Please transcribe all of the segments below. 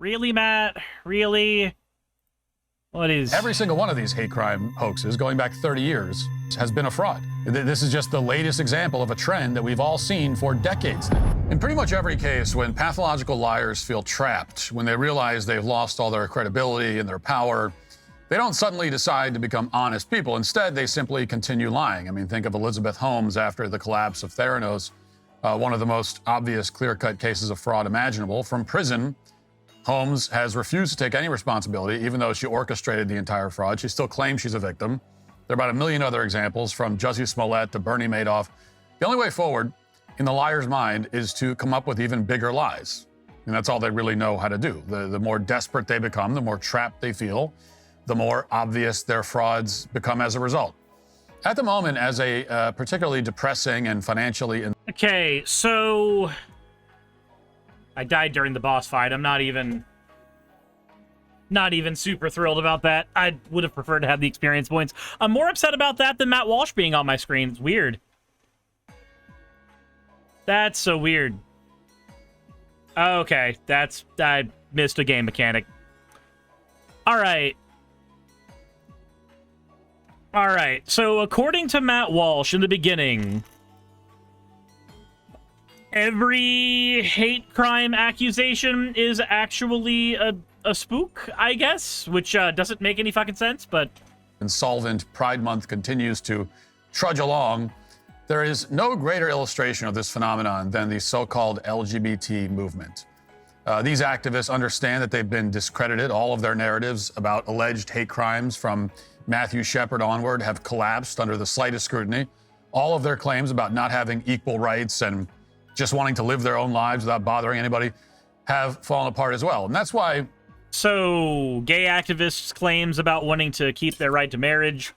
Really, Matt? Really? What is... Every single one of these hate crime hoaxes, going back 30 years, has been a fraud. This is just the latest example of a trend that we've all seen for decades now. In pretty much every case, when pathological liars feel trapped, when they realize they've lost all their credibility and their power, they don't suddenly decide to become honest people. Instead, they simply continue lying. I mean, think of Elizabeth Holmes after the collapse of Theranos, one of the most obvious clear-cut cases of fraud imaginable. From prison, Holmes has refused to take any responsibility, even though she orchestrated the entire fraud. She still claims she's a victim. There are about a million other examples, from Jussie Smollett to Bernie Madoff. The only way forward, in the liar's mind, is to come up with even bigger lies. And that's all they really know how to do. The more desperate they become, the more trapped they feel, the more obvious their frauds become as a result. At the moment, as a particularly depressing and financially... Okay, so... I died during the boss fight. I'm not even super thrilled about that. I would have preferred to have the experience points. I'm more upset about that than Matt Walsh being on my screen. It's weird. That's so weird. Okay, I missed a game mechanic. All right. So according to Matt Walsh in the beginning, every hate crime accusation is actually a spook, I guess, which doesn't make any fucking sense, but... Insolvent Pride Month continues to trudge along. There is no greater illustration of this phenomenon than the so-called LGBT movement. These activists understand that they've been discredited. All of their narratives about alleged hate crimes from Matthew Shepard onward have collapsed under the slightest scrutiny. All of their claims about not having equal rights and just wanting to live their own lives without bothering anybody have fallen apart as well. And that's why... So, gay activists' claims about wanting to keep their right to marriage.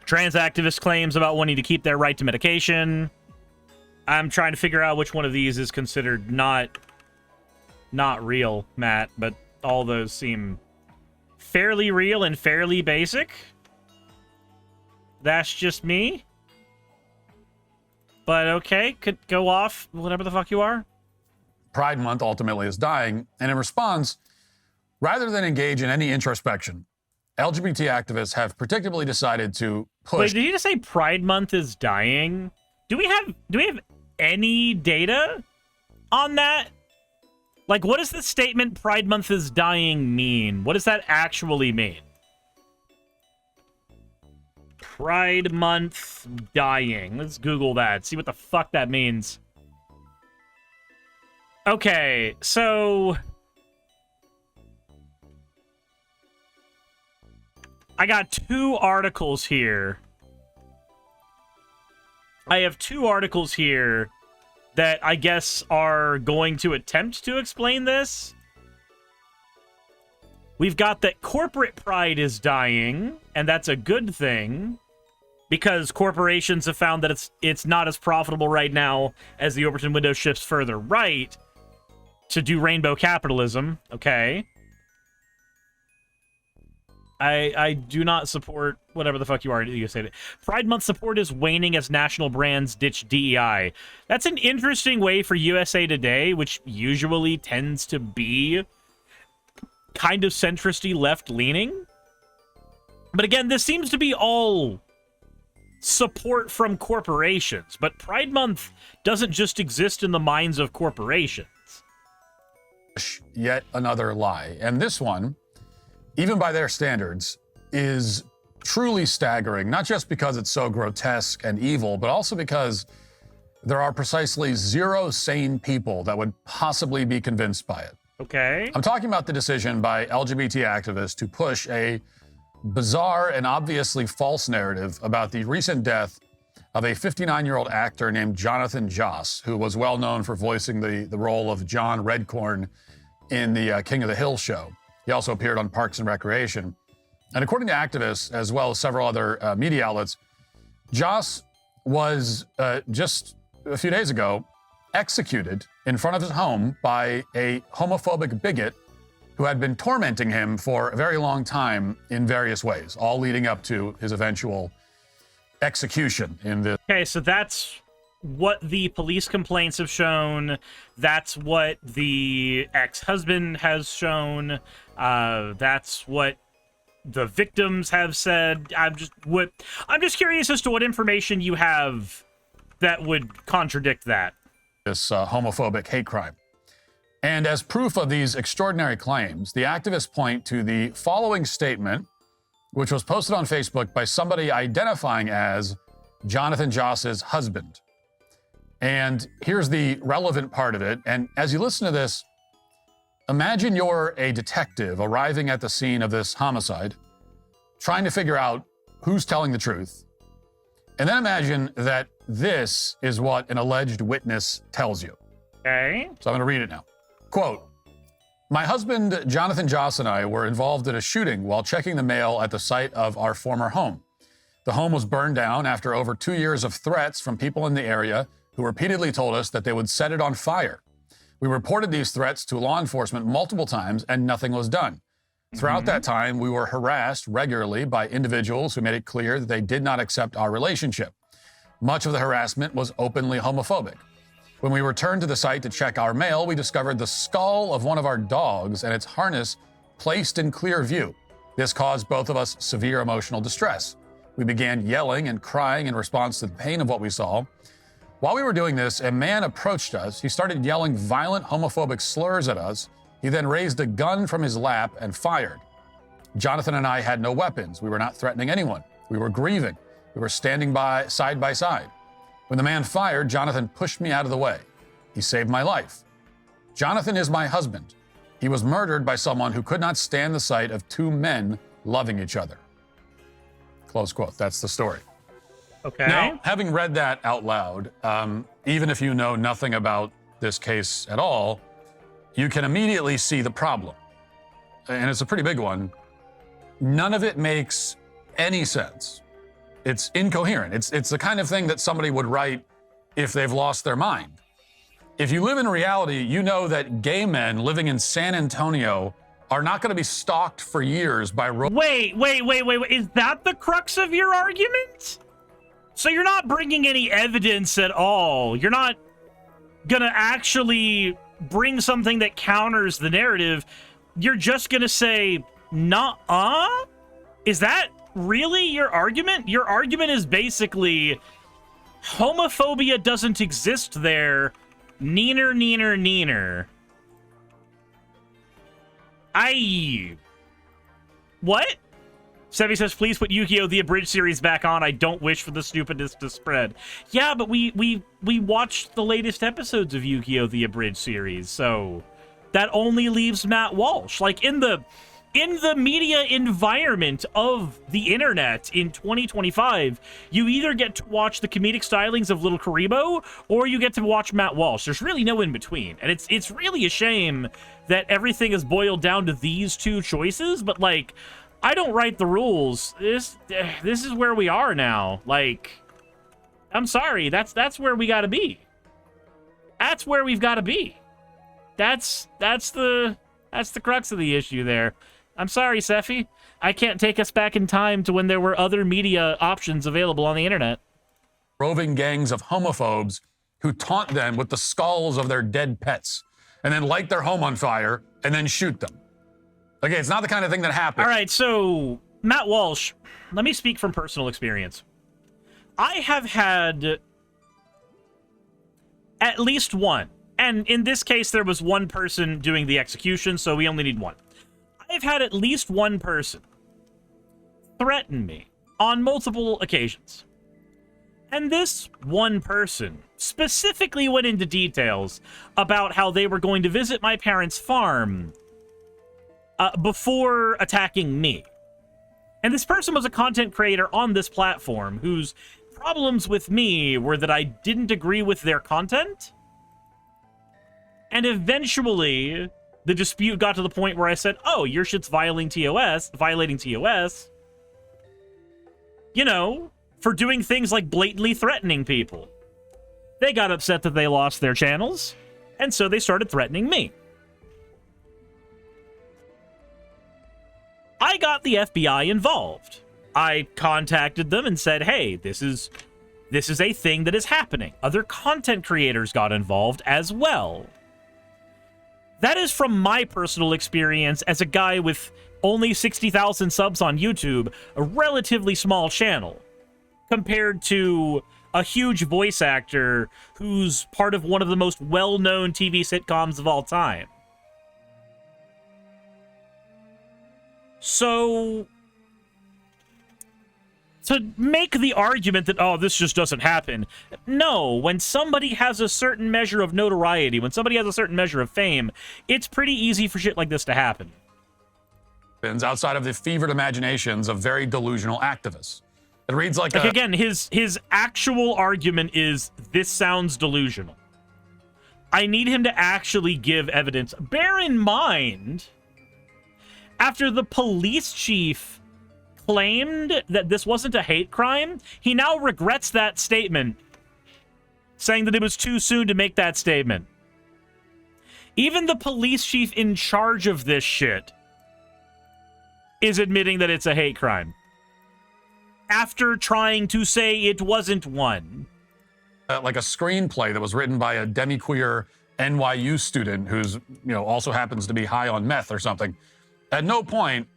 Trans activists' claims about wanting to keep their right to medication. I'm trying to figure out which one of these is considered not real, Matt, but all those seem fairly real and fairly basic. That's just me. But okay, could go off, whatever the fuck you are. Pride Month ultimately is dying, and in response, rather than engage in any introspection, LGBT activists have predictably decided to push... Wait, did you just say Pride Month is dying? Do we have any data on that? Like, what does the statement Pride Month is dying mean? What does that actually mean? Pride Month dying. Let's Google that. See what the fuck that means. Okay, so... I got two articles here. I have two articles here that I guess are going to attempt to explain this. We've got that corporate pride is dying, and that's a good thing, because corporations have found that it's not as profitable right now as the Overton window shifts further right to do rainbow capitalism. Okay. I do not support whatever the fuck you say. Pride Month support is waning as national brands ditch DEI. That's an interesting way for USA Today, which usually tends to be kind of centristy left-leaning. But again, this seems to be all support from corporations. But Pride Month doesn't just exist in the minds of corporations. Yet another lie. And this one, even by their standards, is truly staggering, not just because it's so grotesque and evil, but also because there are precisely zero sane people that would possibly be convinced by it. Okay. I'm talking about the decision by LGBT activists to push a bizarre and obviously false narrative about the recent death of a 59-year-old actor named Jonathan Joss, who was well known for voicing the role of John Redcorn in the King of the Hill show. He also appeared on Parks and Recreation. And according to activists, as well as several other media outlets, Joss was just a few days ago executed in front of his home by a homophobic bigot who had been tormenting him for a very long time in various ways, all leading up to his eventual execution in this. Okay, so that's what the police complaints have shown. That's what the ex-husband has shown. That's what the victims have said. I'm just curious as to what information you have that would contradict that. This homophobic hate crime. And as proof of these extraordinary claims, the activists point to the following statement, which was posted on Facebook by somebody identifying as Jonathan Joss's husband. And here's the relevant part of it. And as you listen to this, imagine you're a detective arriving at the scene of this homicide, trying to figure out who's telling the truth. And then imagine that this is what an alleged witness tells you. Okay. So I'm going to read it now. Quote, "My husband, Jonathan Joss, and I were involved in a shooting while checking the mail at the site of our former home. The home was burned down after over 2 years of threats from people in the area who repeatedly told us that they would set it on fire. We reported these threats to law enforcement multiple times and nothing was done. Throughout that time, we were harassed regularly by individuals who made it clear that they did not accept our relationship. Much of the harassment was openly homophobic. When we returned to the site to check our mail, we discovered the skull of one of our dogs and its harness placed in clear view. This caused both of us severe emotional distress. We began yelling and crying in response to the pain of what we saw. While we were doing this, a man approached us. He started yelling violent homophobic slurs at us. He then raised a gun from his lap and fired. Jonathan and I had no weapons. We were not threatening anyone. We were grieving. We were standing by side. When the man fired, Jonathan pushed me out of the way. He saved my life. Jonathan is my husband. He was murdered by someone who could not stand the sight of two men loving each other." Close quote. That's the story. Okay. Now, having read that out loud, even if you know nothing about this case at all, you can immediately see the problem. And it's a pretty big one. None of it makes any sense. It's incoherent. It's the kind of thing that somebody would write if they've lost their mind. If you live in reality, you know that gay men living in San Antonio are not going to be stalked for years by... Wait. Is that the crux of your argument? So you're not bringing any evidence at all. You're not gonna actually bring something that counters the narrative. You're just gonna say, nuh-uh? Is that really your argument? Your argument is basically homophobia doesn't exist there. Neener. What? Sevi says, please put Yu-Gi-Oh! The Abridged series back on. I don't wish for the stupidness to spread. Yeah, but we watched the latest episodes of Yu-Gi-Oh! The Abridged series, so that only leaves Matt Walsh. Like, in the media environment of the internet in 2025, you either get to watch the comedic stylings of Little Karibo, or you get to watch Matt Walsh. There's really no in between. And it's really a shame that everything is boiled down to these two choices, but, like, I don't write the rules. This is where we are now. Like, I'm sorry. That's where we gotta be. That's where we've gotta be. That's the crux of the issue there. I'm sorry, Seffi. I can't take us back in time to when there were other media options available on the internet. Roving gangs of homophobes who taunt them with the skulls of their dead pets and then light their home on fire and then shoot them. Okay, it's not the kind of thing that happens. All right, so Matt Walsh, let me speak from personal experience. I have had at least one, and in this case, there was one person doing the execution, so we only need one. I've had at least one person threaten me on multiple occasions. And this one person specifically went into details about how they were going to visit my parents' farm before attacking me. And this person was a content creator on this platform whose problems with me were that I didn't agree with their content. And eventually, the dispute got to the point where I said, oh, your shit's violating TOS, you know, for doing things like blatantly threatening people. They got upset that they lost their channels, and so they started threatening me. I got the FBI involved. I contacted them and said, hey, this is This is a thing that is happening. Other content creators got involved as well. That is from my personal experience as a guy with only 60,000 subs on YouTube, a relatively small channel, compared to a huge voice actor who's part of one of the most well-known TV sitcoms of all time. So, to make the argument that, oh, this just doesn't happen, no, when somebody has a certain measure of notoriety, when somebody has a certain measure of fame, it's pretty easy for shit like this to happen. Outside of the fevered imaginations of very delusional activists. It reads like again, his actual argument is, this sounds delusional. I need him to actually give evidence. Bear in mind, after the police chief claimed that this wasn't a hate crime, he now regrets that statement, saying that it was too soon to make that statement. Even the police chief in charge of this shit is admitting that it's a hate crime, after trying to say it wasn't one. Like a screenplay that was written by a demi-queer NYU student who's, also happens to be high on meth or something. At no point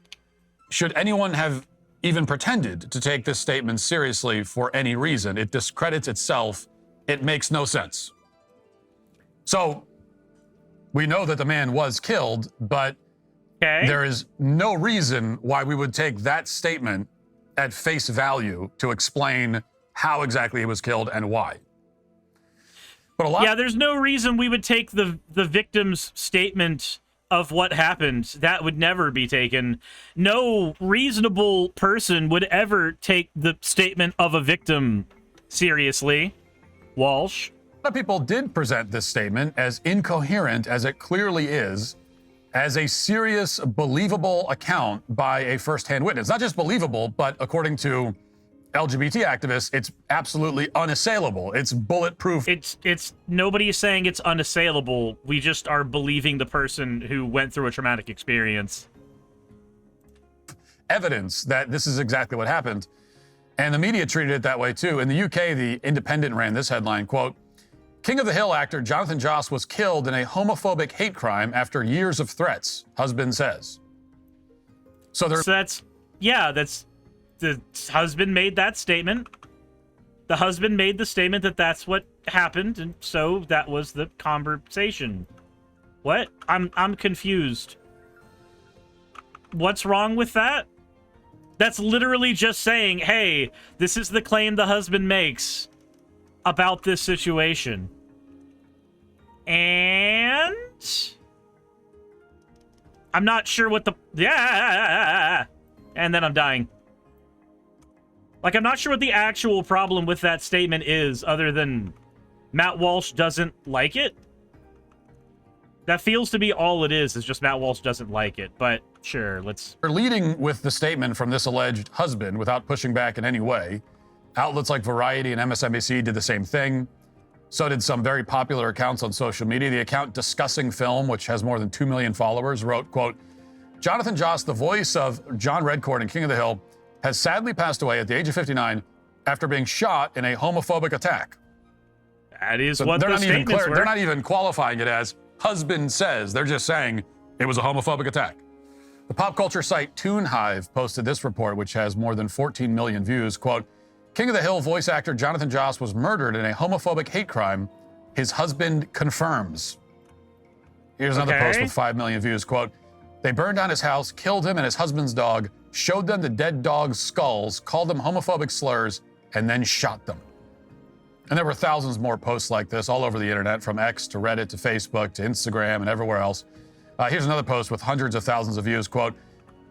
should anyone have even pretended to take this statement seriously for any reason. It discredits itself. It makes no sense. So we know that the man was killed, but there is no reason why we would take that statement at face value to explain how exactly he was killed and why. But there's no reason we would take the victim's statement of what happened. That would never be taken. No reasonable person would ever take the statement of a victim seriously. Walsh. A lot of people did present this statement, as incoherent as it clearly is, as a serious, believable account by a first-hand witness. Not just believable, but according to LGBT activists, it's absolutely unassailable. It's bulletproof. It's nobody is saying it's unassailable. We just are believing the person who went through a traumatic experience. Evidence that this is exactly what happened. And the media treated it that way too. In the UK, The Independent ran this headline, quote, King of the Hill actor Jonathan Joss was killed in a homophobic hate crime after years of threats, husband says. So that's the husband made that statement. The husband made the statement that that's what happened, and so that was the conversation. What? I'm confused. What's wrong with that? That's literally just saying, hey, this is the claim the husband makes about this situation. And I'm not sure what the... And then I'm dying. Like, I'm not sure what the actual problem with that statement is, other than Matt Walsh doesn't like it. That feels to be all it is just Matt Walsh doesn't like it. But sure, let's... They're leading with the statement from this alleged husband without pushing back in any way. Outlets like Variety and MSNBC did the same thing. So did some very popular accounts on social media. The account Discussing Film, which has more than 2 million followers, wrote, quote, Jonathan Joss, the voice of John Redcord in King of the Hill, has sadly passed away at the age of 59 after being shot in a homophobic attack. That is what the statements were. They're not even qualifying it as husband says. They're just saying it was a homophobic attack. The pop culture site Toon Hive posted this report, which has more than 14 million views. Quote, King of the Hill voice actor Jonathan Joss was murdered in a homophobic hate crime. His husband confirms. Here's another post with 5 million views. Quote, they burned down his house, killed him and his husband's dog, showed them the dead dog's skulls, called them homophobic slurs, and then shot them. And there were thousands more posts like this all over the internet, from X to Reddit to Facebook to Instagram and everywhere else. Here's another post with hundreds of thousands of views. Quote,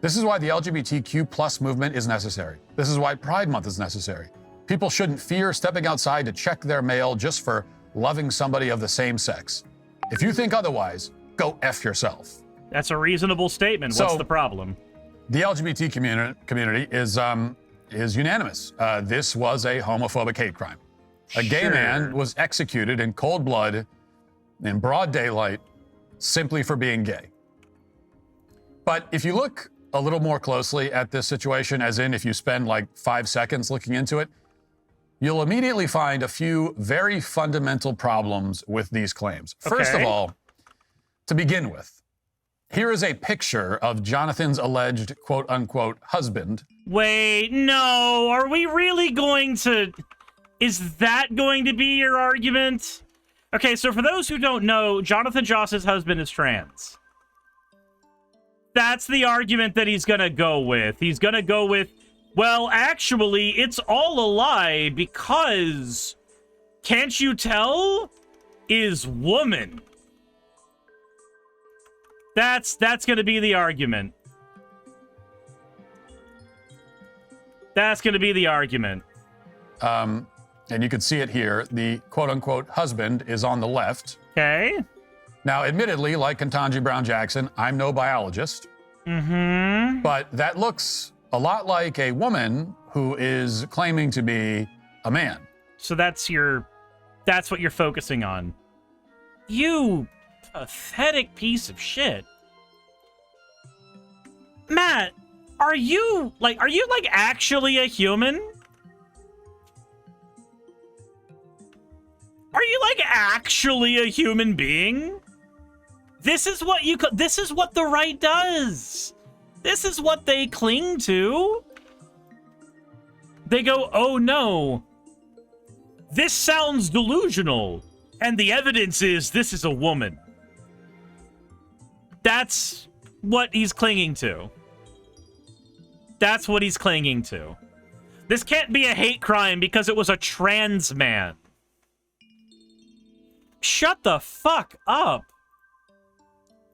this is why the LGBTQ plus movement is necessary. This is why Pride Month is necessary. People shouldn't fear stepping outside to check their mail just for loving somebody of the same sex. If you think otherwise, go F yourself. That's a reasonable statement. What's the problem? The LGBT community is unanimous. This was a homophobic hate crime. A gay man was executed in cold blood, in broad daylight, simply for being gay. But if you look a little more closely at this situation, as in if you spend like 5 seconds looking into it, you'll immediately find a few very fundamental problems with these claims. First of all, to begin with, here is a picture of Jonathan's alleged quote-unquote husband. Wait, no, are we really going to... Is that going to be your argument? Okay, so for those who don't know, Jonathan Joss's husband is trans. That's the argument that he's gonna go with. He's gonna go with, well, actually, it's all a lie because Can't You Tell is woman. That's gonna be the argument. That's gonna be the argument. And you can see it here. The quote-unquote husband is on the left. Okay. Now, admittedly, like Ketanji Brown Jackson, I'm no biologist. Mm-hmm. But that looks a lot like a woman who is claiming to be a man. So that's what you're focusing on. You pathetic piece of shit. Matt, are you actually a human? Are you actually a human being? This is what the right does. This is what they cling to. They go, "Oh no. This sounds delusional, and the evidence is this is a woman." That's what he's clinging to. That's what he's clinging to. This can't be a hate crime because it was a trans man. Shut the fuck up.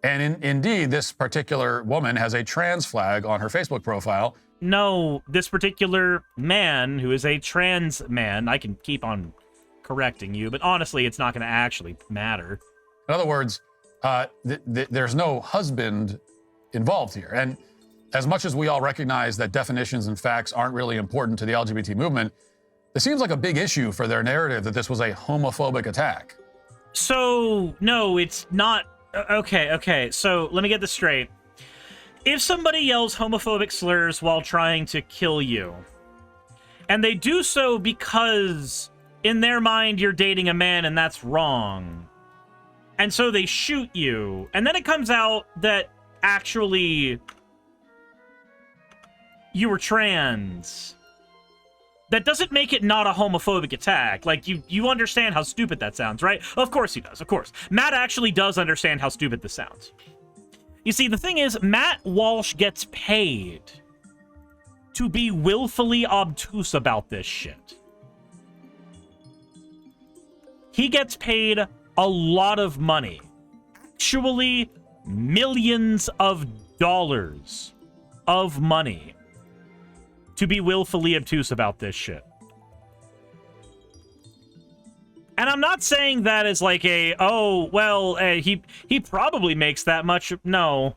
And indeed, this particular woman has a trans flag on her Facebook profile. No, this particular man who is a trans man, I can keep on correcting you, but honestly, it's not going to actually matter. In other words, there's no husband involved here. And as much as we all recognize that definitions and facts aren't really important to the LGBT movement, it seems like a big issue for their narrative that this was a homophobic attack. So, no, it's not. Okay, so let me get this straight. If somebody yells homophobic slurs while trying to kill you, and they do so because in their mind you're dating a man and that's wrong, and so they shoot you, and then it comes out that actually you were trans, that doesn't make it not a homophobic attack. Like, you understand how stupid that sounds, right? Of course he does, of course. Matt actually does understand how stupid this sounds. You see, the thing is, Matt Walsh gets paid to be willfully obtuse about this shit. He gets paid a lot of money. Actually, millions of dollars of money to be willfully obtuse about this shit. And I'm not saying that as like he probably makes that much. No.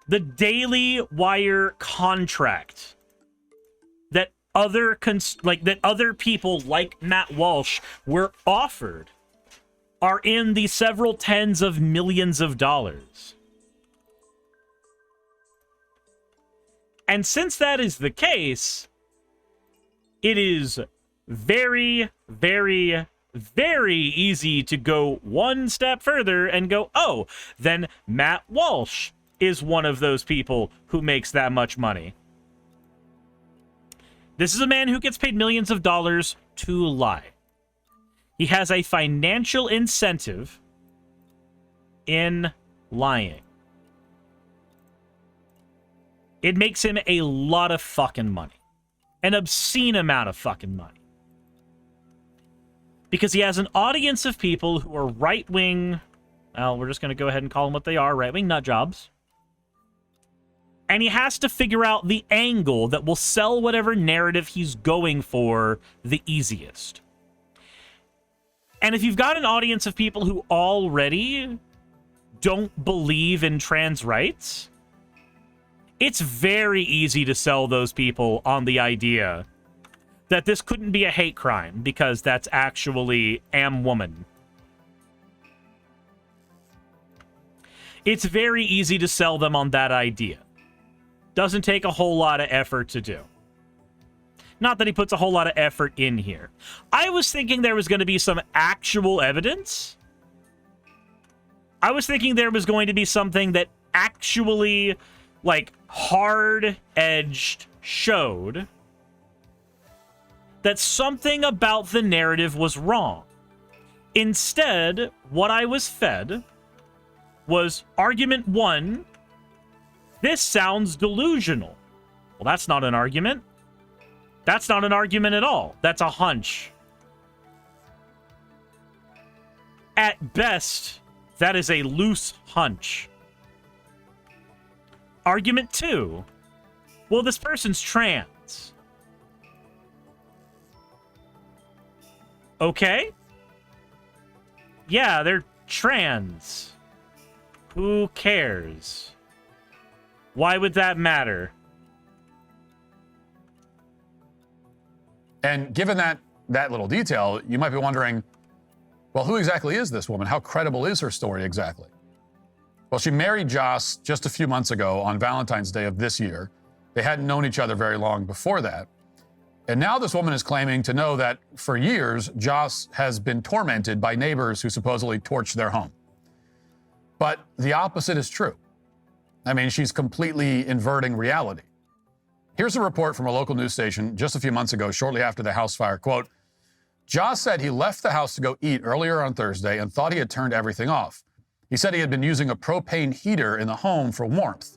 The Daily Wire contract that other people like Matt Walsh were offered are in the several tens of millions of dollars. And since that is the case, it is very, very, very easy to go one step further and go, oh, then Matt Walsh is one of those people who makes that much money. This is a man who gets paid millions of dollars to lie. He has a financial incentive in lying. It makes him a lot of fucking money. An obscene amount of fucking money. Because he has an audience of people who are right-wing... Well, we're just going to go ahead and call them what they are, right-wing nutjobs. And he has to figure out the angle that will sell whatever narrative he's going for the easiest. And if you've got an audience of people who already don't believe in trans rights... It's very easy to sell those people on the idea that this couldn't be a hate crime because that's actually am woman. It's very easy to sell them on that idea. Doesn't take a whole lot of effort to do. Not that he puts a whole lot of effort in here. I was thinking there was going to be some actual evidence. I was thinking there was going to be something that actually, like, hard-edged showed that something about the narrative was wrong. Instead, what I was fed was argument 1, this sounds delusional. Well, that's not an argument. That's not an argument at all. That's a hunch. At best, that is a loose hunch. Argument 2, well, this person's trans. Okay. Yeah, they're trans. Who cares? Why would that matter? And given that little detail, you might be wondering, well, who exactly is this woman? How credible is her story exactly? Well, she married Joss just a few months ago on Valentine's Day of this year. They hadn't known each other very long before that. And now this woman is claiming to know that for years, Joss has been tormented by neighbors who supposedly torched their home. But the opposite is true. I mean, she's completely inverting reality. Here's a report from a local news station just a few months ago, shortly after the house fire. Quote, Joss said he left the house to go eat earlier on Thursday and thought he had turned everything off. He said he had been using a propane heater in the home for warmth.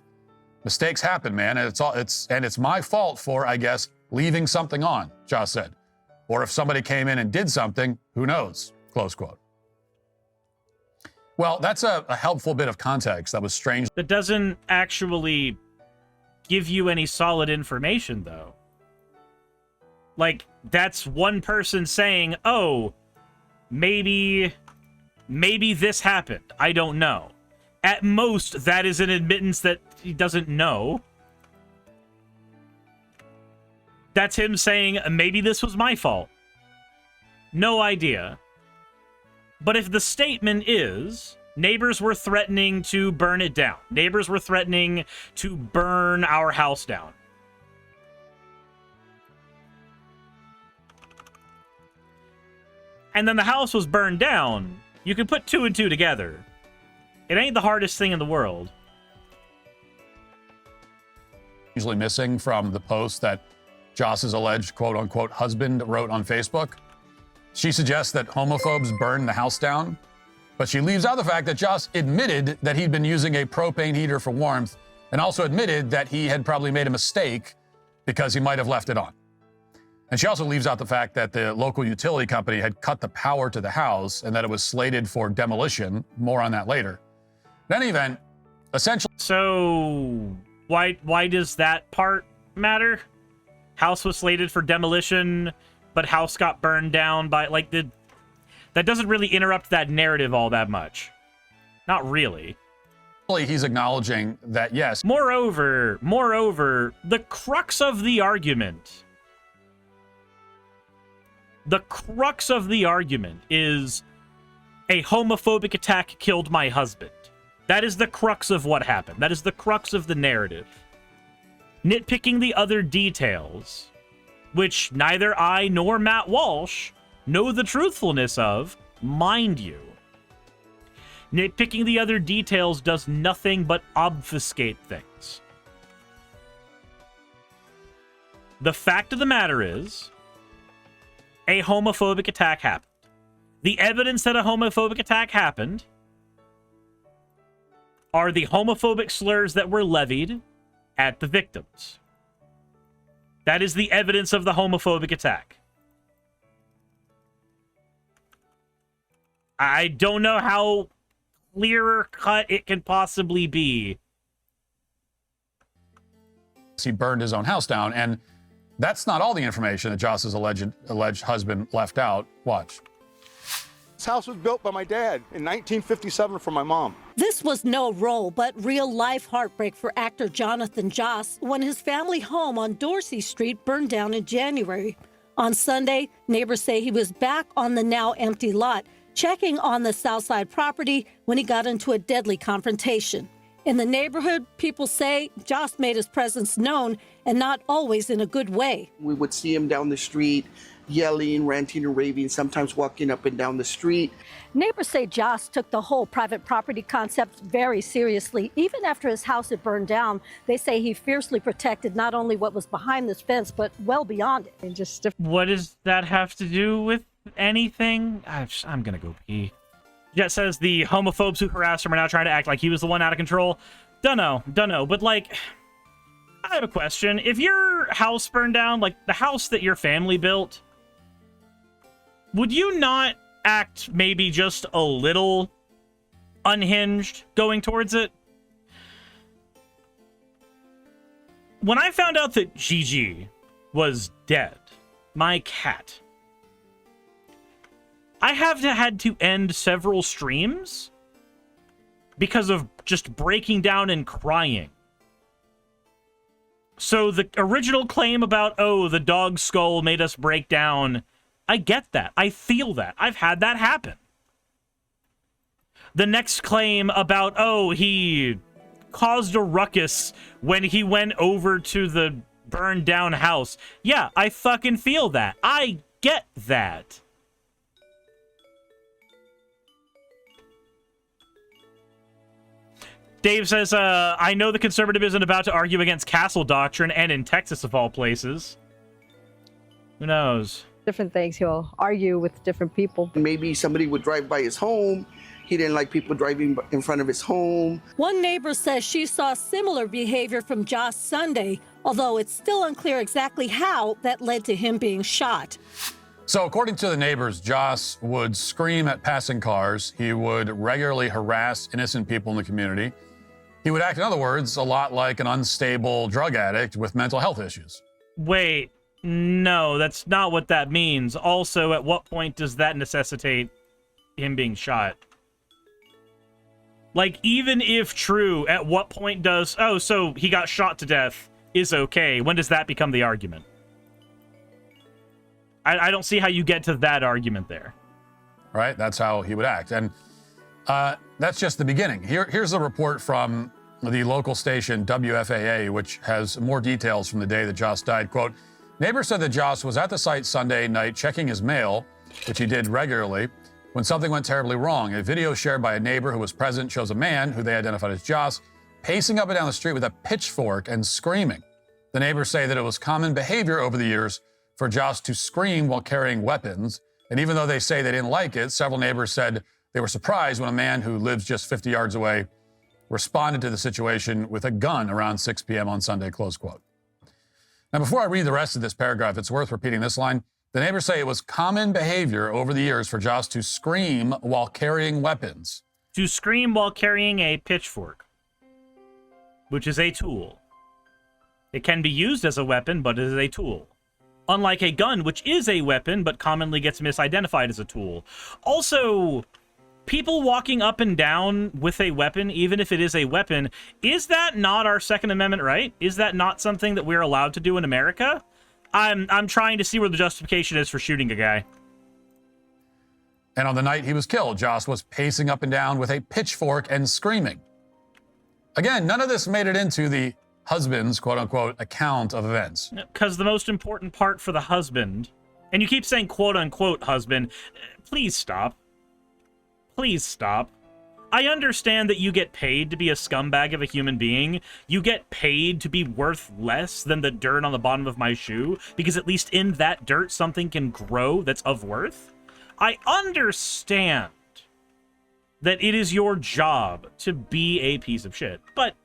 Mistakes happen, man, and it's my fault for, I guess, leaving something on, Joss said. Or if somebody came in and did something, who knows? Close quote. Well, that's a helpful bit of context that was strange. That doesn't actually give you any solid information, though. Like, that's one person saying, oh, maybe this happened. I don't know. At most, that is an admittance that he doesn't know. That's him saying, maybe this was my fault. No idea. But if the statement is, neighbors were threatening to burn it down. Neighbors were threatening to burn our house down. And then the house was burned down. You can put 2 and 2 together. It ain't the hardest thing in the world. Usually missing from the post that Joss's alleged quote-unquote husband wrote on Facebook. She suggests that homophobes burned the house down, but she leaves out the fact that Joss admitted that he'd been using a propane heater for warmth and also admitted that he had probably made a mistake because he might have left it on. And she also leaves out the fact that the local utility company had cut the power to the house and that it was slated for demolition. More on that later. In any event, essentially... So, why does that part matter? House was slated for demolition, but house got burned down by, like, that doesn't really interrupt that narrative all that much. Not really. He's acknowledging that, yes. Moreover, the crux of the argument is a homophobic attack killed my husband. That is the crux of what happened. That is the crux of the narrative. Nitpicking the other details, which neither I nor Matt Walsh know the truthfulness of, mind you. Nitpicking the other details does nothing but obfuscate things. The fact of the matter is, a homophobic attack happened. The evidence that a homophobic attack happened are the homophobic slurs that were levied at the victims. That is the evidence of the homophobic attack. I don't know how clearer cut it can possibly be. He burned his own house down, and that's not all the information that Joss's alleged husband left out. Watch. This house was built by my dad in 1957 for my mom. This was no role, but real-life heartbreak for actor Jonathan Joss when his family home on Dorsey Street burned down in January. On Sunday, neighbors say he was back on the now empty lot, checking on the Southside property when he got into a deadly confrontation. In the neighborhood, people say Joss made his presence known, and not always in a good way. We would see him down the street, yelling, ranting and raving, sometimes walking up and down the street. Neighbors say Joss took the whole private property concept very seriously. Even after his house had burned down, they say he fiercely protected not only what was behind this fence, but well beyond it. And just What does that have to do with anything? I'm gonna go pee. Jet says the homophobes who harassed him are now trying to act like he was the one out of control. Dunno. But, like, I have a question. If your house burned down, like the house that your family built, would you not act maybe just a little unhinged going towards it? When I found out that Gigi was dead, my cat, I have had to end several streams because of just breaking down and crying. So the original claim about, oh, the dog skull made us break down, I get that. I feel that. I've had that happen. The next claim about, oh, he caused a ruckus when he went over to the burned down house. Yeah, I fucking feel that. I get that. Dave says, I know the conservative isn't about to argue against castle doctrine, and in Texas of all places. Who knows? different things. He'll argue with different people. Maybe somebody would drive by his home. He didn't like people driving in front of his home. One neighbor says she saw similar behavior from Joss Sunday, although it's still unclear exactly how that led to him being shot. So according to the neighbors, Joss would scream at passing cars. He would regularly harass innocent people in the community. He would act, in other words, a lot like an unstable drug addict with mental health issues. Wait, no, that's not what that means. Also, at what point does that necessitate him being shot? Like, even if true, at what point does, oh, so he got shot to death is okay. When does that become the argument? I don't see how you get to that argument there. Right? That's how he would act. And that's just the beginning. Here's a report from the local station WFAA, which has more details from the day that Joss died. Quote, neighbors said that Joss was at the site Sunday night checking his mail, which he did regularly, when something went terribly wrong. A video shared by a neighbor who was present shows a man, who they identified as Joss, pacing up and down the street with a pitchfork and screaming. The neighbors say that it was common behavior over the years for Joss to scream while carrying weapons. And even though they say they didn't like it, several neighbors said they were surprised when a man who lives just 50 yards away responded to the situation with a gun around 6 p.m. on Sunday, close quote. Now, before I read the rest of this paragraph, it's worth repeating this line. The neighbors say it was common behavior over the years for Joss to scream while carrying weapons. To scream while carrying a pitchfork, which is a tool. It can be used as a weapon, but it is a tool. Unlike a gun, which is a weapon, but commonly gets misidentified as a tool. Also, people walking up and down with a weapon, even if it is a weapon, is that not our Second Amendment right? Is that not something that we're allowed to do in America? I'm trying to see where the justification is for shooting a guy. And on the night he was killed, Joss was pacing up and down with a pitchfork and screaming. Again, none of this made it into the husband's quote-unquote account of events. Because the most important part for the husband, and you keep saying quote-unquote husband, please stop. Please stop. I understand that you get paid to be a scumbag of a human being. You get paid to be worth less than the dirt on the bottom of my shoe, because at least in that dirt something can grow that's of worth. I understand that it is your job to be a piece of shit, but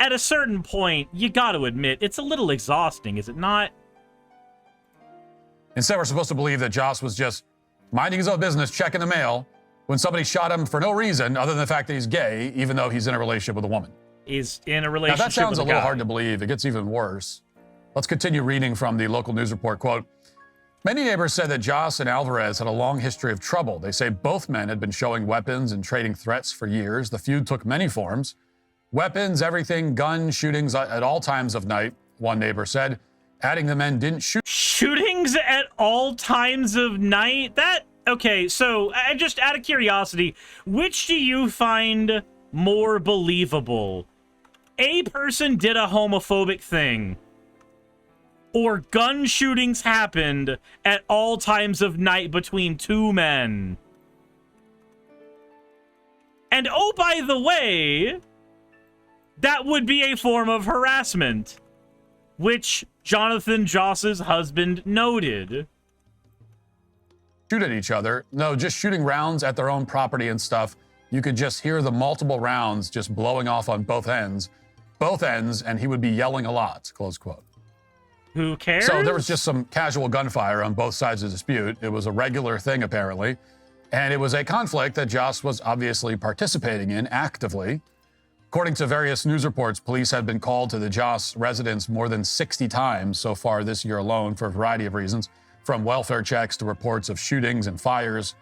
at a certain point, you got to admit, it's a little exhausting, is it not? Instead, we're supposed to believe that Joss was just minding his own business, checking the mail, when somebody shot him for no reason other than the fact that he's gay, even though he's in a relationship with a woman. He's in a relationship Now, that sounds with a little guy. hard to believe. It gets even worse. Let's continue reading from the local news report. Quote, many neighbors said that Joss and Alvarez had a long history of trouble. They say both men had been showing weapons and trading threats for years. The feud took many forms. Weapons, everything, guns, shootings at all times of night, one neighbor said, adding the men didn't shoot. Shootings at all times of night? Okay, so just out of curiosity, which do you find more believable? A person did a homophobic thing, or gun shootings happened at all times of night between two men. And oh, by the way, that would be a form of harassment, which Jonathan Joss's husband noted. Shoot at each other. No, just shooting rounds at their own property and stuff. You could just hear the multiple rounds just blowing off on both ends, and he would be yelling a lot, close quote. Who cares? So there was just some casual gunfire on both sides of the dispute. It was a regular thing, apparently. And it was a conflict that Joss was obviously participating in actively. According to various news reports, police had been called to the Joss residence more than 60 times so far this year alone for a variety of reasons, from welfare checks to reports of shootings and fires.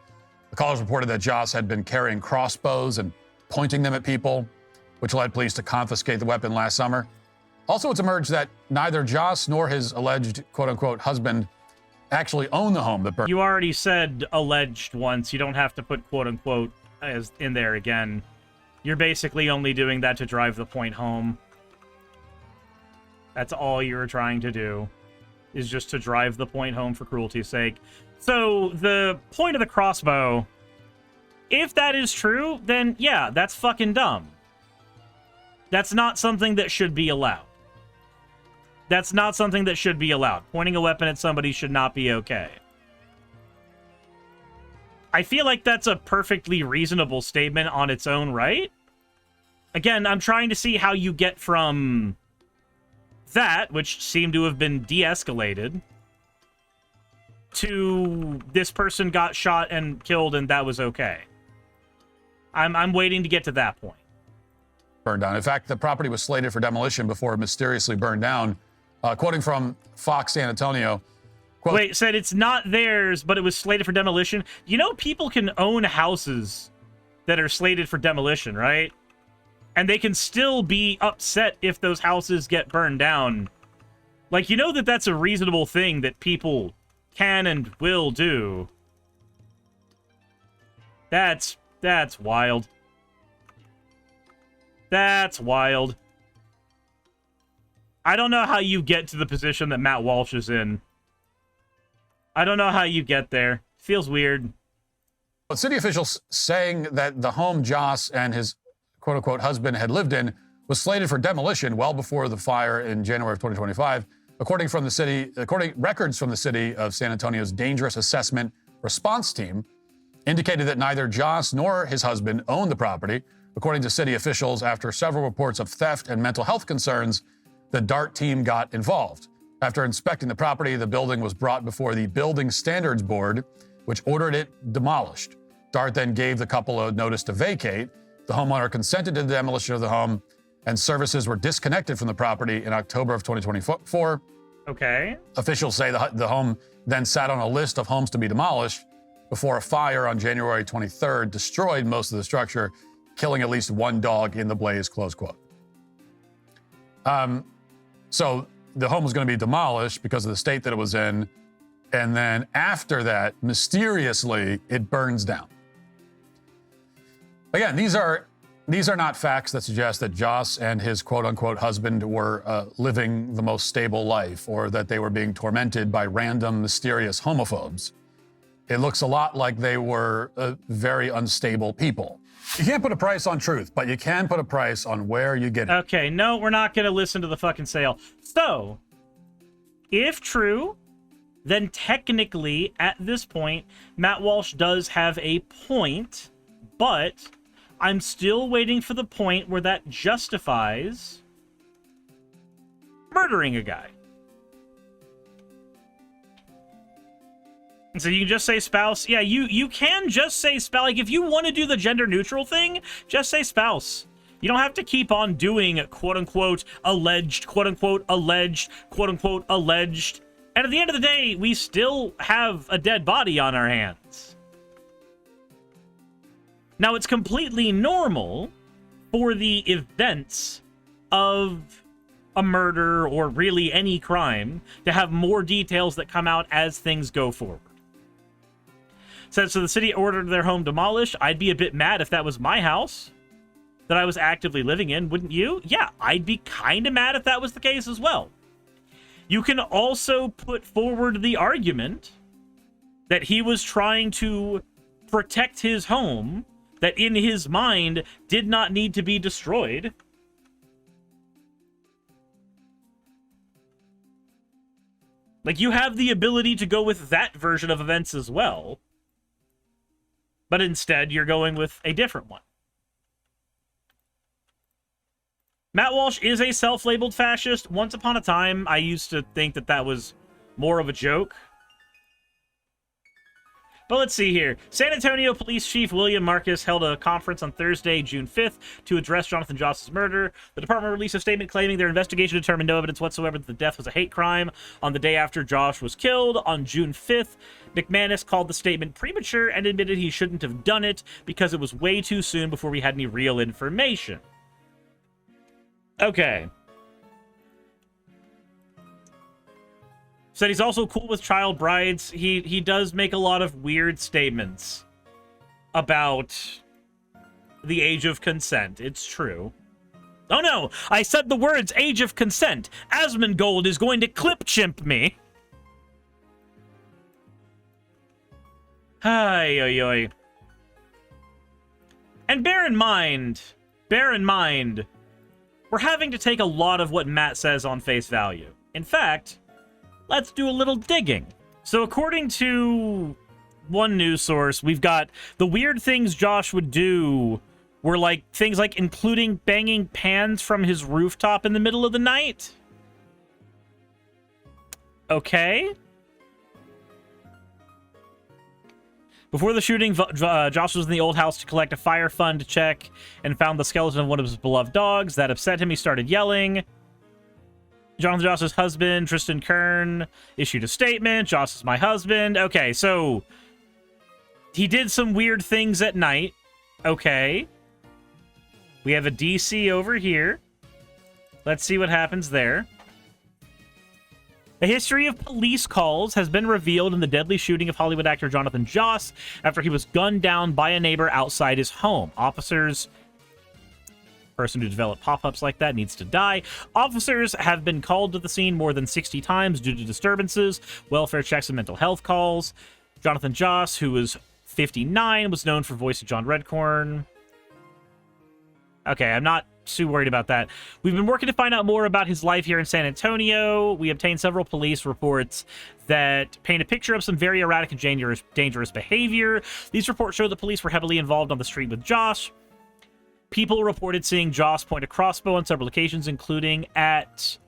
The callers reported that Joss had been carrying crossbows and pointing them at people, which led police to confiscate the weapon last summer. Also, it's emerged that neither Joss nor his alleged quote-unquote husband actually own the home that burned. You already said alleged once. You don't have to put quote-unquote as in there again. You're basically only doing that to drive the point home. That's all you're trying to do, is just to drive the point home for cruelty's sake. So the point of the crossbow, if that is true, then yeah, that's fucking dumb. That's not something that should be allowed. That's not something that should be allowed. Pointing a weapon at somebody should not be okay. I feel like that's a perfectly reasonable statement on its own right. Again, I'm trying to see how you get from that, which seemed to have been de-escalated, to this person got shot and killed and that was okay. I'm waiting to get to that point. Burned down. In fact, the property was slated for demolition before it mysteriously burned down. Quoting from Fox San Antonio. Quote, wait, said it's not theirs, but it was slated for demolition. You know, people can own houses that are slated for demolition, right? And they can still be upset if those houses get burned down. Like, you know that that's a reasonable thing that people can and will do. That's wild. That's wild. I don't know how you get to the position that Matt Walsh is in. I don't know how you get there. Feels weird. But city officials saying that the home Joss and his quote-unquote husband had lived in was slated for demolition well before the fire in January of 2025. According records from the city of San Antonio's Dangerous Assessment Response Team indicated that neither Joss nor his husband owned the property. According to city officials, after several reports of theft and mental health concerns, the DART team got involved. After inspecting the property, the building was brought before the Building Standards Board, which ordered it demolished. DART then gave the couple a notice to vacate. The homeowner consented to the demolition of the home, and services were disconnected from the property in October of 2024. Okay. Officials say the home then sat on a list of homes to be demolished before a fire on January 23rd destroyed most of the structure, killing at least one dog in the blaze, close quote. So the home was going to be demolished because of the state that it was in. And then after that, mysteriously, it burns down. Again, these are not facts that suggest that Joss and his quote-unquote husband were living the most stable life or that they were being tormented by random, mysterious homophobes. It looks a lot like they were very unstable people. You can't put a price on truth, but you can put a price on where you get it. Okay, no, we're not going to listen to the fucking sale. So, if true, then technically, at this point, Matt Walsh does have a point, but I'm still waiting for the point where that justifies murdering a guy. So you can just say spouse. Yeah, you can just say spouse. Like, if you want to do the gender neutral thing, just say spouse. You don't have to keep on doing quote-unquote alleged, quote-unquote alleged, quote-unquote alleged. And at the end of the day, we still have a dead body on our hands. Now, it's completely normal for the events of a murder or really any crime to have more details that come out as things go forward. So the city ordered their home demolished. I'd be a bit mad if that was my house. that I was actively living in, wouldn't you? Yeah, I'd be kind of mad if that was the case as well. You can also put forward the argument that he was trying to protect his home, that in his mind did not need to be destroyed. Like, you have the ability to go with that version of events as well. But instead, you're going with a different one. Matt Walsh is a self-labeled fascist. Once upon a time, I used to think that that was more of a joke. But let's see here. San Antonio Police Chief William Marcus held a conference on Thursday, June 5th, to address Jonathan Joss's murder. The department released a statement claiming their investigation determined no evidence whatsoever that the death was a hate crime. On the day after Josh was killed, on June 5th, McManus called the statement premature and admitted he shouldn't have done it because it was way too soon before we had any real information. Okay. Said he's also cool with child brides. He does make a lot of weird statements about the age of consent. It's true. Oh no! I said the words age of consent. Asmongold is going to clip chimp me. Ay, oy, oy. And bear in mind, we're having to take a lot of what Matt says on face value. In fact, let's do a little digging. So according to one news source, we've got the weird things Josh would do were like things like including banging pans from his rooftop in the middle of the night. Okay. Before the shooting, Josh was in the old house to collect a fire fund check and found the skeleton of one of his beloved dogs. That upset him. He started yelling. Jonathan Joss's husband, Tristan Kern, issued a statement. Joss is my husband. Okay, so he did some weird things at night. Okay. We have a DC over here. Let's see what happens there. A history of police calls has been revealed in the deadly shooting of Hollywood actor Jonathan Joss after he was gunned down by a neighbor outside his home. Person who developed pop-ups like that needs to die. Officers have been called to the scene more than 60 times due to disturbances, welfare checks, and mental health calls. Jonathan Joss, who was 59, was known for voice of John Redcorn. Okay, I'm not too worried about that. We've been working to find out more about his life here in San Antonio. We obtained several police reports that paint a picture of some very erratic and dangerous behavior. These reports show the police were heavily involved on the street with Josh. People reported seeing Joss point a crossbow on several occasions, including at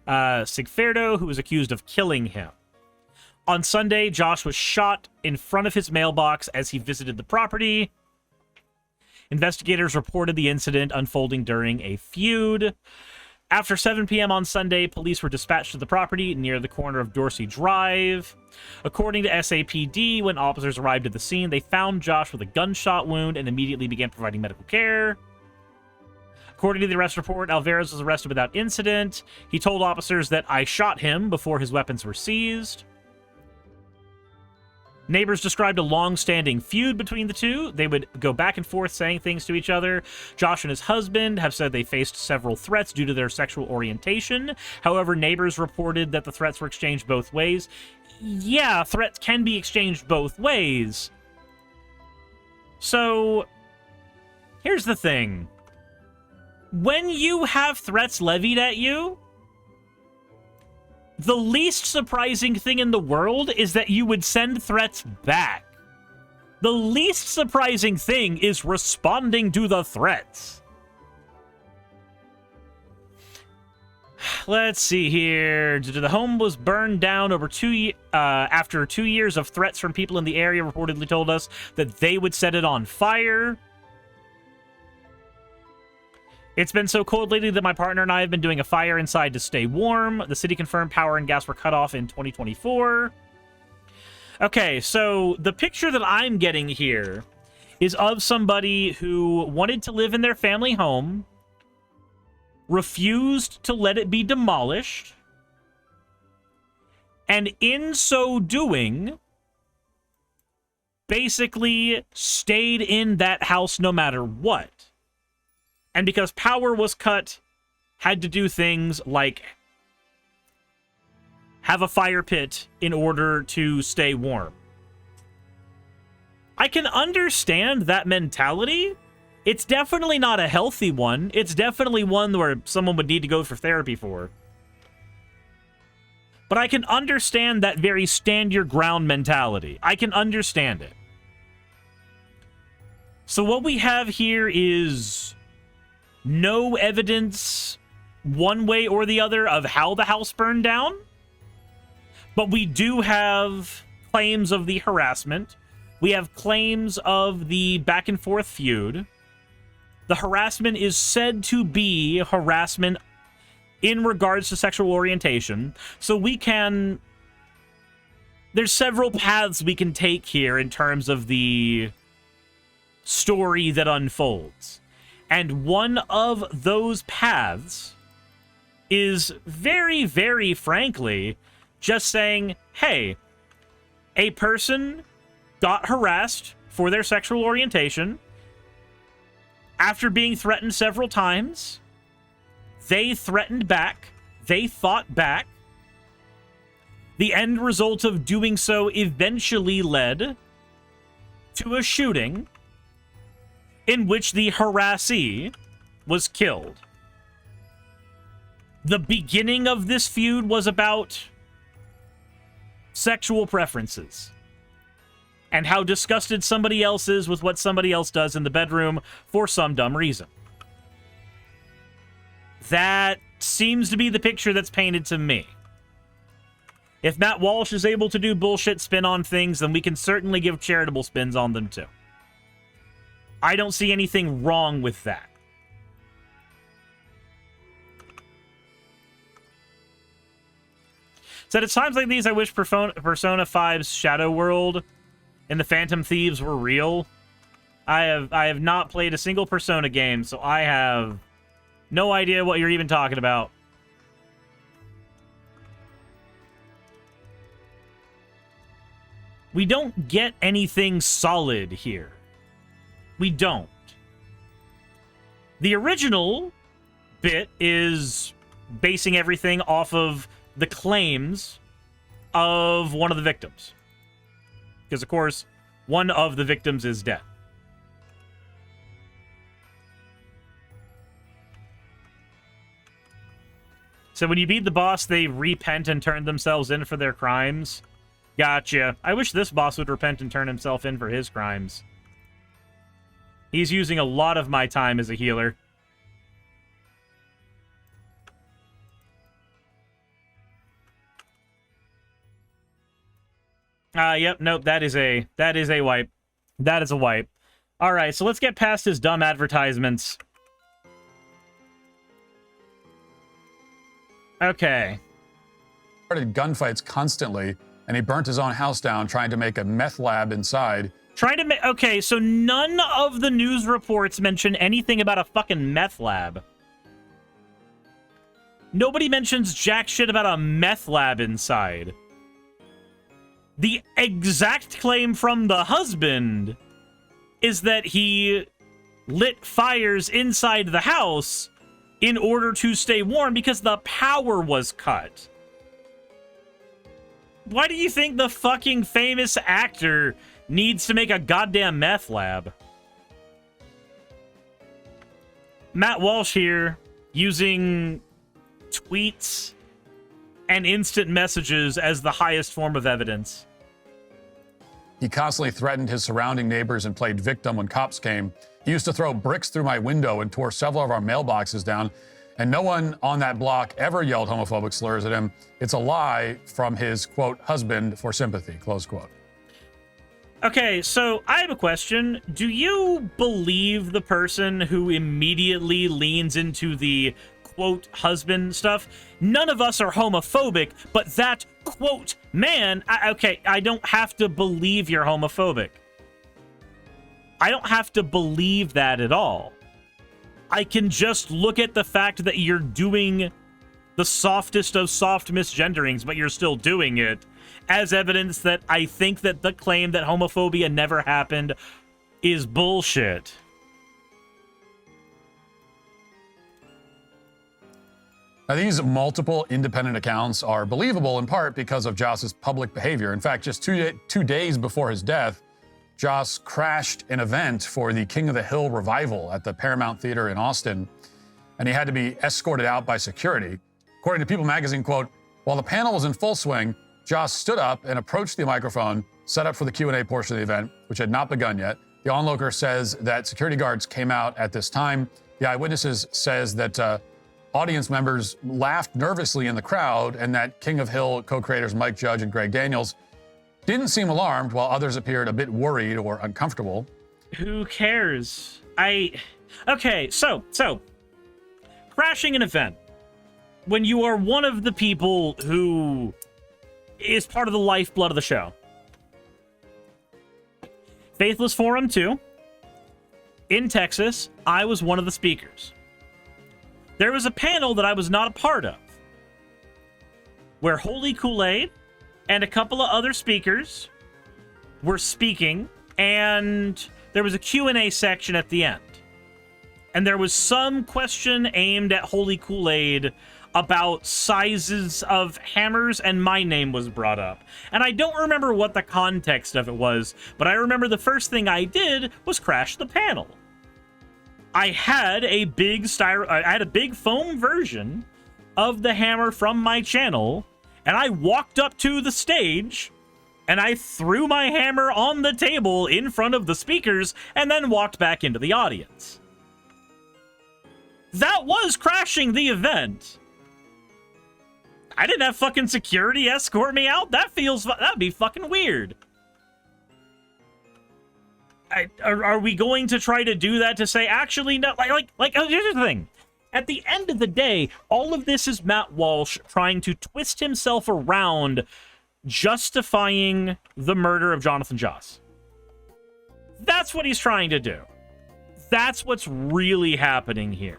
Sigfredo, who was accused of killing him. On Sunday, Josh was shot in front of his mailbox as he visited the property. Investigators reported the incident unfolding during a feud. After 7 p.m. on Sunday, police were dispatched to the property near the corner of Dorsey Drive. According to SAPD, when officers arrived at the scene, they found Josh with a gunshot wound and immediately began providing medical care. According to the arrest report, Alvarez was arrested without incident. He told officers that I shot him before his weapons were seized. Neighbors described a long-standing feud between the two. They would go back and forth saying things to each other. Josh and his husband have said they faced several threats due to their sexual orientation. However, neighbors reported that the threats were exchanged both ways. Yeah, threats can be exchanged both ways. So, here's the thing. When you have threats levied at you, the least surprising thing in the world is that you would send threats back. The least surprising thing is responding to the threats. Let's see here. The home was burned down after 2 years of threats from people in the area reportedly told us that they would set it on fire. It's been so cold lately that my partner and I have been doing a fire inside to stay warm. The city confirmed power and gas were cut off in 2024. Okay, so the picture that I'm getting here is of somebody who wanted to live in their family home, refused to let it be demolished, and in so doing, basically stayed in that house no matter what. And because power was cut, had to do things like have a fire pit in order to stay warm. I can understand that mentality. It's definitely not a healthy one. It's definitely one where someone would need to go for therapy for. But I can understand that very stand your ground mentality. I can understand it. So what we have here is no evidence one way or the other of how the house burned down. But we do have claims of the harassment. We have claims of the back and forth feud. The harassment is said to be harassment in regards to sexual orientation. So we can... There's several paths we can take here in terms of the story that unfolds. And one of those paths is very, very frankly just saying, hey, a person got harassed for their sexual orientation. After being threatened several times, they threatened back. They fought back. The end result of doing so eventually led to a shooting in which the harassee was killed. The beginning of this feud was about sexual preferences and how disgusted somebody else is with what somebody else does in the bedroom for some dumb reason. That seems to be the picture that's painted to me. If Matt Walsh is able to do bullshit spin on things, then we can certainly give charitable spins on them too. I don't see anything wrong with that. So at times like these, I wish Persona 5's Shadow World and the Phantom Thieves were real. I have not played a single Persona game, so I have no idea what you're even talking about. We don't get anything solid here. We don't. The original bit is basing everything off of the claims of one of the victims. Because, of course, one of the victims is dead. So when you beat the boss, they repent and turn themselves in for their crimes. Gotcha. I wish this boss would repent and turn himself in for his crimes. He's using a lot of my time as a healer. Yep, nope, that is a wipe. That is a wipe. Alright, so let's get past his dumb advertisements. Okay. Started gunfights constantly, and he burnt his own house down trying to make a meth lab inside. Okay, so none of the news reports mention anything about a fucking meth lab. Nobody mentions jack shit about a meth lab inside. The exact claim from the husband is that he lit fires inside the house in order to stay warm because the power was cut. Why do you think the fucking famous actor needs to make a goddamn meth lab? Matt Walsh here, using tweets and instant messages as the highest form of evidence. He constantly threatened his surrounding neighbors and played victim when cops came. He used to throw bricks through my window and tore several of our mailboxes down. And no one on that block ever yelled homophobic slurs at him. It's a lie from his, quote, husband for sympathy, close quote. Okay, so I have a question. Do you believe the person who immediately leans into the, quote, husband stuff? None of us are homophobic, but that, quote, man, okay, I don't have to believe you're homophobic. I don't have to believe that at all. I can just look at the fact that you're doing the softest of soft misgenderings, but you're still doing it, as evidence that I think that the claim that homophobia never happened is bullshit. Now, these multiple independent accounts are believable in part because of Joss's public behavior. In fact, just two days before his death, Joss crashed an event for the King of the Hill revival at the Paramount Theater in Austin, and he had to be escorted out by security. According to People magazine, quote, while the panel was in full swing, Joss stood up and approached the microphone, set up for the Q&A portion of the event, which had not begun yet. The onlooker says that security guards came out at this time. The eyewitnesses says that audience members laughed nervously in the crowd, and that King of Hill co-creators Mike Judge and Greg Daniels didn't seem alarmed, while others appeared a bit worried or uncomfortable. Who cares? Okay, so crashing an event when you are one of the people who is part of the lifeblood of the show. Faithless Forum 2 in Texas, I was one of the speakers. There was a panel that I was not a part of where Holy Kool-Aid and a couple of other speakers were speaking, and there was a Q&A section at the end. And there was some question aimed at Holy Kool-Aid about sizes of hammers, and my name was brought up. And I don't remember what the context of it was, but I remember the first thing I did was crash the panel. I had a big foam version of the hammer from my channel, and I walked up to the stage, and I threw my hammer on the table in front of the speakers, and then walked back into the audience. That was crashing the event. I didn't have fucking security escort me out. That'd be fucking weird. Are we going to try to do that to say, actually, no, here's the thing. At the end of the day, all of this is Matt Walsh trying to twist himself around justifying the murder of Jonathan Joss. That's what he's trying to do. That's what's really happening here.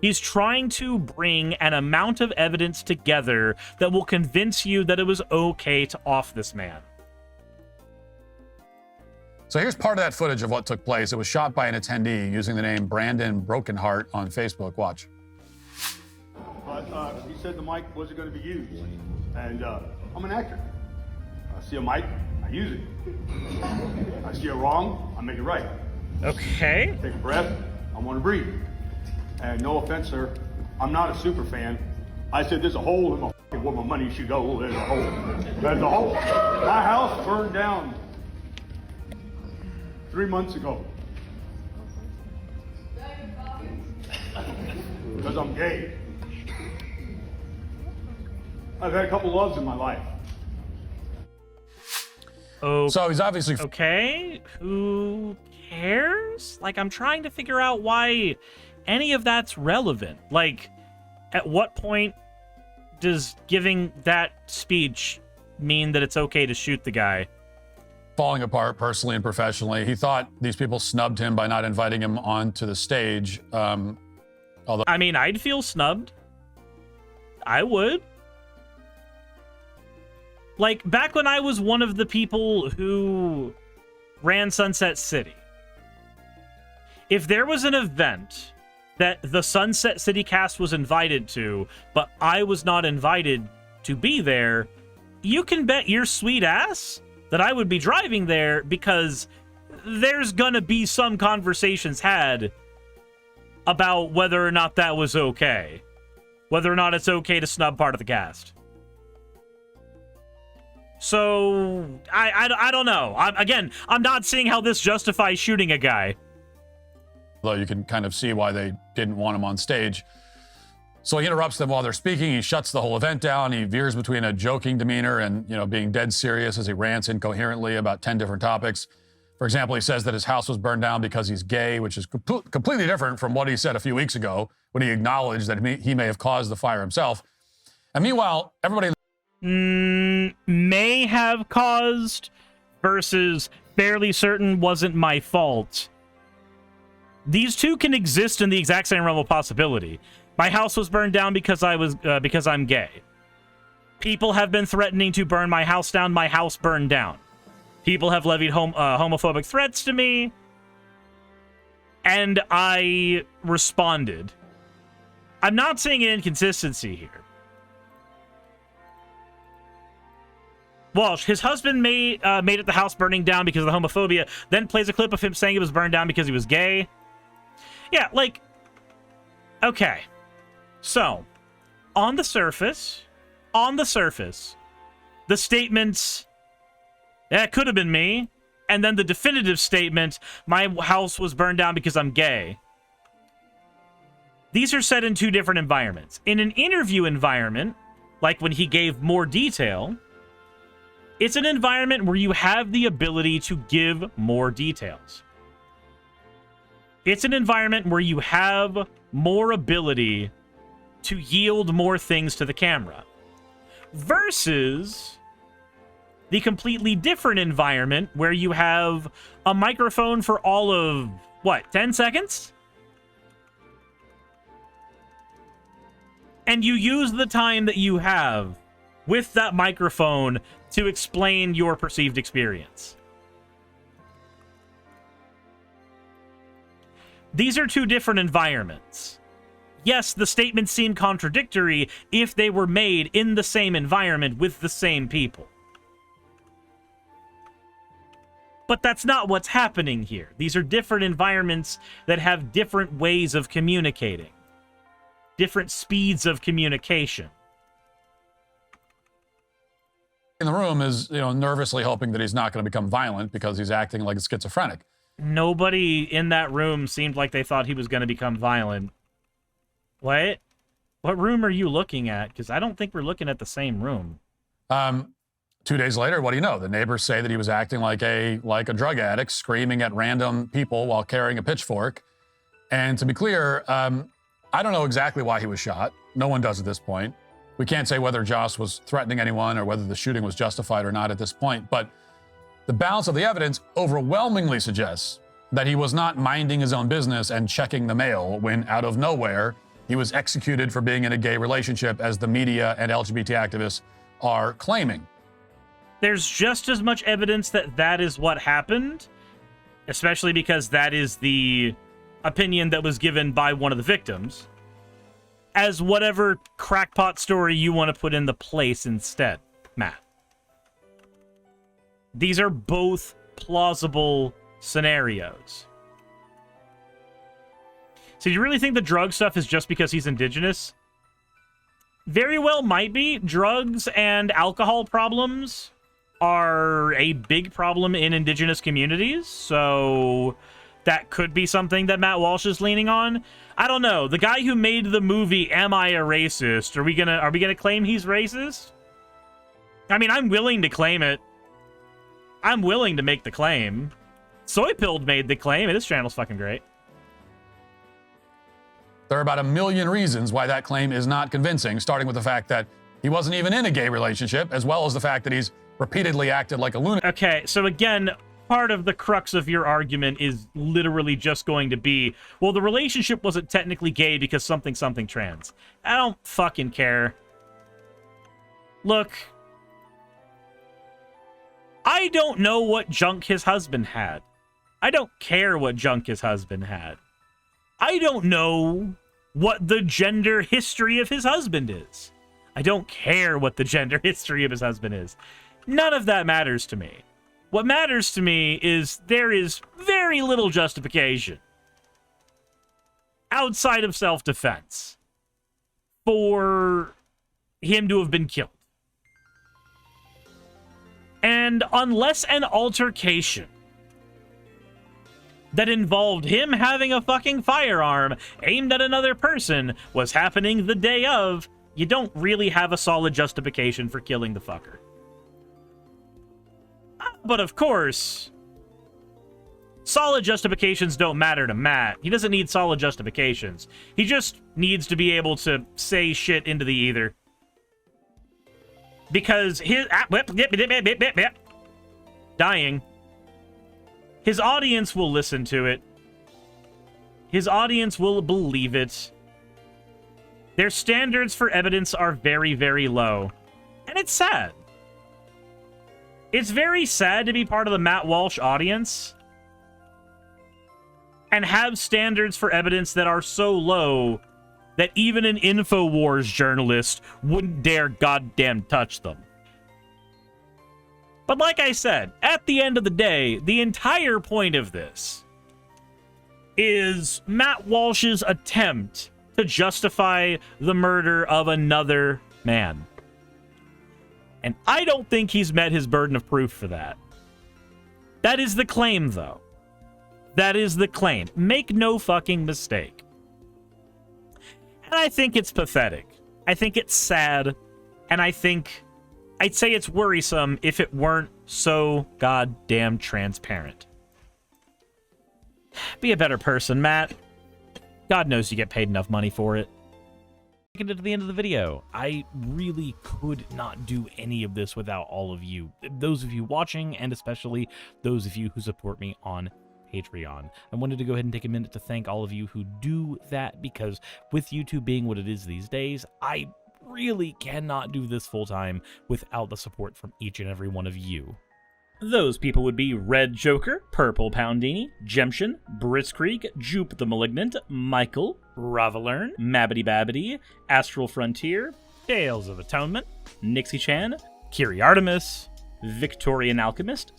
He's trying to bring an amount of evidence together that will convince you that it was okay to off this man. So here's part of that footage of what took place. It was shot by an attendee using the name Brandon Brokenheart on Facebook. Watch. But he said the mic wasn't going to be used. And I'm an actor. I see a mic, I use it. I see it wrong, I make it right. Okay. Take a breath, I want to breathe. And no offense, sir, I'm not a super fan. I said there's a hole in my where my money should go. There's a hole. There's a hole. My house burned down 3 months ago. Because I'm gay. I've had a couple loves in my life. Oh, So he's obviously... okay. Who cares? Like, I'm trying to figure out why any of that's relevant. Like, at what point does giving that speech mean that it's okay to shoot the guy? falling apart personally and professionally. He thought these people snubbed him by not inviting him onto the stage. Although, I mean, I'd feel snubbed. I would. Like, back when I was one of the people who ran Sunset City, if there was an event that the Sunset City cast was invited to, but I was not invited to be there, you can bet your sweet ass that I would be driving there, because there's gonna be some conversations had about whether or not that was okay. Whether or not it's okay to snub part of the cast. So, I don't know. I'm not seeing how this justifies shooting a guy. although you can kind of see why they didn't want him on stage. So he interrupts them while they're speaking. He shuts the whole event down. He veers between a joking demeanor and, being dead serious as he rants incoherently about 10 different topics. For example, he says that his house was burned down because he's gay, which is completely different from what he said a few weeks ago when he acknowledged that he may have caused the fire himself. And meanwhile, everybody... may have caused versus fairly certain wasn't my fault. These two can exist in the exact same realm of possibility. My house was burned down because I'm gay. People have been threatening to burn my house down. My house burned down. People have levied homophobic threats to me, and I responded. I'm not seeing an inconsistency here. Walsh, his husband made it the house burning down because of the homophobia, then plays a clip of him saying it was burned down because he was gay. Yeah, like, okay. So, on the surface, the statements, that could have been me, and then the definitive statement, my house was burned down because I'm gay. These are said in two different environments. In an interview environment, like when he gave more detail, it's an environment where you have the ability to give more details. It's an environment where you have more ability to yield more things to the camera. Versus the completely different environment where you have a microphone for all of, what, 10 seconds? And you use the time that you have with that microphone to explain your perceived experience. These are two different environments. Yes, the statements seem contradictory if they were made in the same environment with the same people. But that's not what's happening here. These are different environments that have different ways of communicating. Different speeds of communication. In the room is, nervously hoping that he's not going to become violent because he's acting like a schizophrenic. Nobody in that room seemed like they thought he was going to become violent. What? What room are you looking at? Because I don't think we're looking at the same room. 2 days later, what do you know? The neighbors say that he was acting like a drug addict, screaming at random people while carrying a pitchfork. And to be clear, I don't know exactly why he was shot. No one does at this point. We can't say whether Joss was threatening anyone or whether the shooting was justified or not at this point. But the balance of the evidence overwhelmingly suggests that he was not minding his own business and checking the mail when, out of nowhere, he was executed for being in a gay relationship, as the media and LGBT activists are claiming. There's just as much evidence that that is what happened, especially because that is the opinion that was given by one of the victims, as whatever crackpot story you want to put in the place instead, Matt. These are both plausible scenarios. So do you really think the drug stuff is just because he's indigenous? Very well might be. Drugs and alcohol problems are a big problem in indigenous communities, so that could be something that Matt Walsh is leaning on. I don't know. The guy who made the movie Am I a Racist? Are we gonna claim he's racist? I mean, I'm willing to claim it. I'm willing to make the claim. Soypilled made the claim, and his channel's fucking great. There are about 1 million reasons why that claim is not convincing, starting with the fact that he wasn't even in a gay relationship, as well as the fact that he's repeatedly acted like a lunatic. Okay, so again, part of the crux of your argument is literally just going to be, well, the relationship wasn't technically gay because something trans. I don't fucking care. Look, I don't know what junk his husband had. I don't care what junk his husband had. I don't know what the gender history of his husband is. I don't care what the gender history of his husband is. None of that matters to me. What matters to me is there is very little justification outside of self-defense for him to have been killed. And unless an altercation that involved him having a fucking firearm aimed at another person was happening the day of, you don't really have a solid justification for killing the fucker. But of course, solid justifications don't matter to Matt. He doesn't need solid justifications. He just needs to be able to say shit into the ether. Because his... dying. His audience will listen to it. His audience will believe it. Their standards for evidence are very, very low. And it's sad. It's very sad to be part of the Matt Walsh audience and have standards for evidence that are so low that even an InfoWars journalist wouldn't dare goddamn touch them. But like I said, at the end of the day, the entire point of this is Matt Walsh's attempt to justify the murder of another man. And I don't think he's met his burden of proof for that. That is the claim, though. That is the claim. Make no fucking mistake. And I think it's pathetic. I think it's sad. And I'd say it's worrisome if it weren't so goddamn transparent. Be a better person, Matt. God knows you get paid enough money for it. Making it to the end of the video. I really could not do any of this without all of you. Those of you watching, and especially those of you who support me on Patreon. I wanted to go ahead and take a minute to thank all of you who do that, because with YouTube being what it is these days, I really cannot do this full time without the support from each and every one of you. Those people would be Red Joker, Purple Poundini, Jemshin, Britzkrieg, Jupe the Malignant, Michael, Ravalern, Mabbity Babbity, Astral Frontier, Tales of Atonement, Nixie Chan, Kiri Artemis, Victorian Alchemist,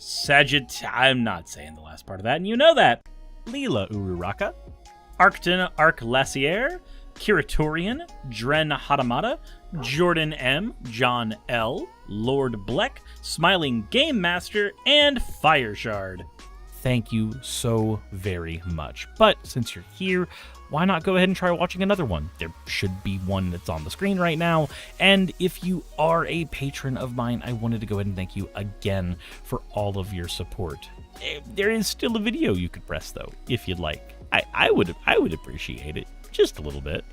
I'm not saying the last part of that, and you know that, Leela Ururaka, Arcton Arclacier, Kiratorian, Dren Hadamata, Jordan M, John L, Lord Bleck, Smiling Game Master, and Fireshard. Thank you so very much. But since you're here, why not go ahead and try watching another one? There should be one that's on the screen right now. And if you are a patron of mine, I wanted to go ahead and thank you again for all of your support. There is still a video you could press, though, if you'd like. I would appreciate it just a little bit.